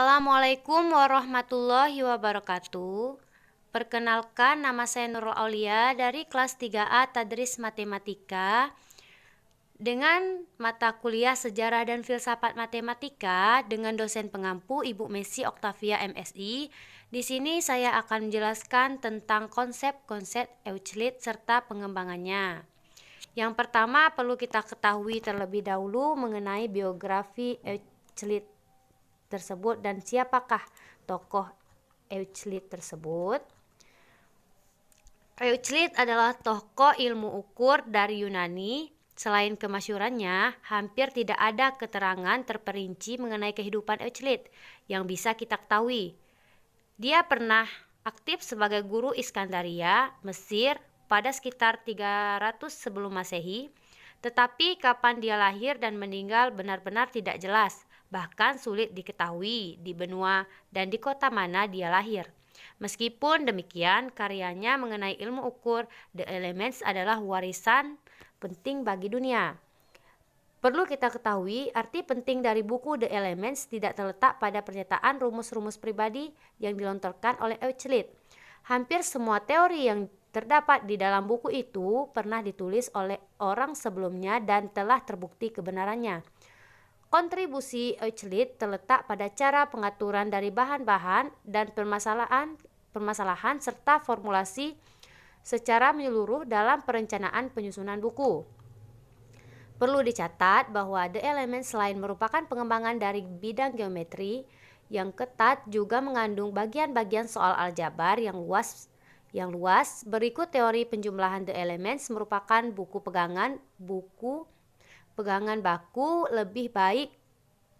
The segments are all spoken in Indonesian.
Assalamualaikum warahmatullahi wabarakatuh. Perkenalkan, nama saya Nurul Aulia dari kelas 3A Tadris Matematika dengan mata kuliah Sejarah dan Filsafat Matematika dengan dosen pengampu Ibu Messi Oktavia MSI. Di sini saya akan menjelaskan tentang konsep-konsep Euclid serta pengembangannya. Yang pertama perlu kita ketahui terlebih dahulu mengenai biografi Euclid tersebut dan siapakah tokoh Euclid tersebut. Euclid adalah tokoh ilmu ukur dari Yunani. Selain kemasyhurannya, hampir tidak ada keterangan terperinci mengenai kehidupan Euclid yang bisa kita ketahui. Dia pernah aktif sebagai guru Iskandaria, Mesir pada sekitar 300 sebelum Masehi, tetapi kapan dia lahir dan meninggal benar-benar tidak jelas, bahkan sulit diketahui di benua dan di kota mana dia lahir. Meskipun demikian, karyanya mengenai ilmu ukur The Elements adalah warisan penting bagi dunia. Perlu kita ketahui, arti penting dari buku The Elements tidak terletak pada pernyataan rumus-rumus pribadi yang dilontarkan oleh Euclid. Hampir semua teori yang terdapat di dalam buku itu pernah ditulis oleh orang sebelumnya dan telah terbukti kebenarannya. Kontribusi Euclid terletak pada cara pengaturan dari bahan-bahan dan permasalahan serta formulasi secara menyeluruh dalam perencanaan penyusunan buku. Perlu dicatat bahwa The Elements selain merupakan pengembangan dari bidang geometri yang ketat juga mengandung bagian-bagian soal aljabar yang luas. Berikut teori penjumlahan The Elements merupakan buku pegangan baku lebih baik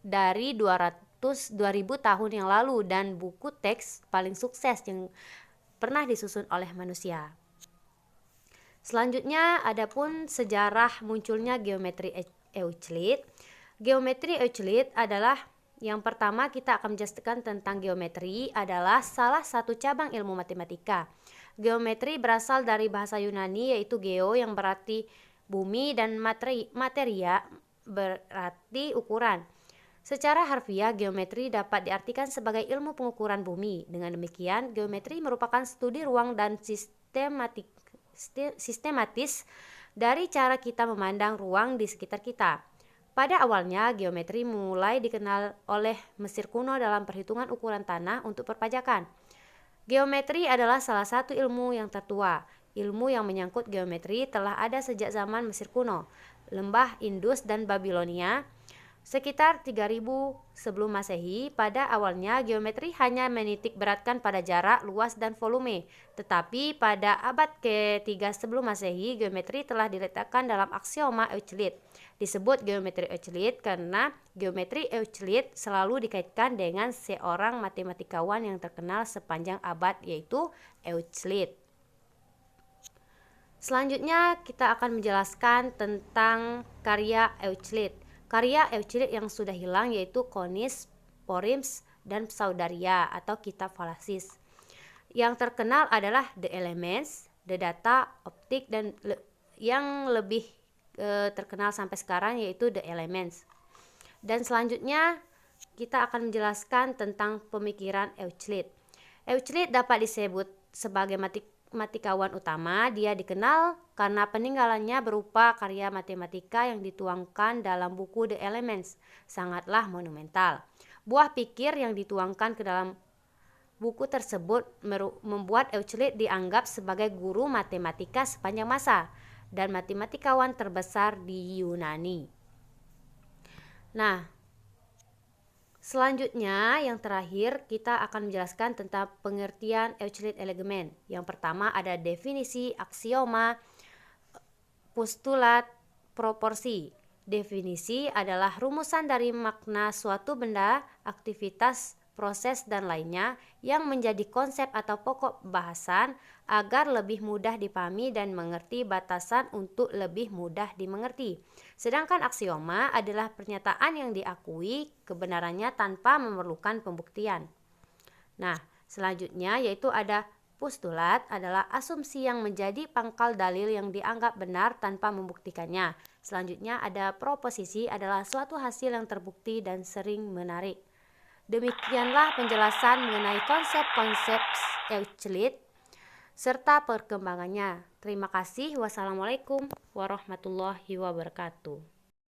dari 2000 tahun yang lalu dan buku teks paling sukses yang pernah disusun oleh manusia. Selanjutnya adapun sejarah munculnya geometri Euclid. Geometri Euclid adalah yang pertama kita akan menjelaskan tentang geometri adalah salah satu cabang ilmu matematika. Geometri berasal dari bahasa Yunani yaitu geo yang berarti bumi dan materia berarti ukuran. Secara harfiah, geometri dapat diartikan sebagai ilmu pengukuran bumi. Dengan demikian, geometri merupakan studi ruang dan sistematis dari cara kita memandang ruang di sekitar kita. Pada awalnya, geometri mulai dikenal oleh Mesir kuno dalam perhitungan ukuran tanah untuk perpajakan. Geometri adalah salah satu ilmu yang tertua. Ilmu yang menyangkut geometri telah ada sejak zaman Mesir kuno, lembah Indus dan Babilonia. Sekitar 3000 sebelum Masehi, pada awalnya geometri hanya menitik beratkan pada jarak, luas, dan volume. Tetapi pada abad ke-3 sebelum Masehi, geometri telah diletakkan dalam aksioma Euclid. Disebut geometri Euclid karena geometri Euclid selalu dikaitkan dengan seorang matematikawan yang terkenal sepanjang abad, yaitu Euclid. Selanjutnya kita akan menjelaskan tentang karya Euclid. Karya Euclid yang sudah hilang yaitu Konis, Porims, dan Pseudaria atau kitab Falasis. Yang terkenal adalah The Elements, The Data, Optik, dan yang lebih terkenal sampai sekarang yaitu The Elements. Dan selanjutnya kita akan menjelaskan tentang pemikiran Euclid. Euclid dapat disebut sebagai matematikawan utama. Dia dikenal karena peninggalannya berupa karya matematika yang dituangkan dalam buku The Elements, sangatlah monumental. Buah pikir yang dituangkan ke dalam buku tersebut membuat Euclid dianggap sebagai guru matematika sepanjang masa dan matematikawan terbesar di Yunani. Nah, selanjutnya yang terakhir kita akan menjelaskan tentang pengertian Euclid elemen. Yang pertama ada definisi, aksioma, postulat, proporsi. Definisi adalah rumusan dari makna suatu benda, aktivitas, proses, dan lainnya yang menjadi konsep atau pokok bahasan agar lebih mudah dipahami dan mengerti batasan untuk lebih mudah dimengerti. Sedangkan aksioma adalah pernyataan yang diakui kebenarannya tanpa memerlukan pembuktian. Nah, selanjutnya yaitu ada postulat adalah asumsi yang menjadi pangkal dalil yang dianggap benar tanpa membuktikannya. Selanjutnya ada proposisi adalah suatu hasil yang terbukti dan sering menarik. Demikianlah penjelasan mengenai konsep-konsep Euclid serta perkembangannya. Terima kasih. Wassalamualaikum warahmatullahi wabarakatuh.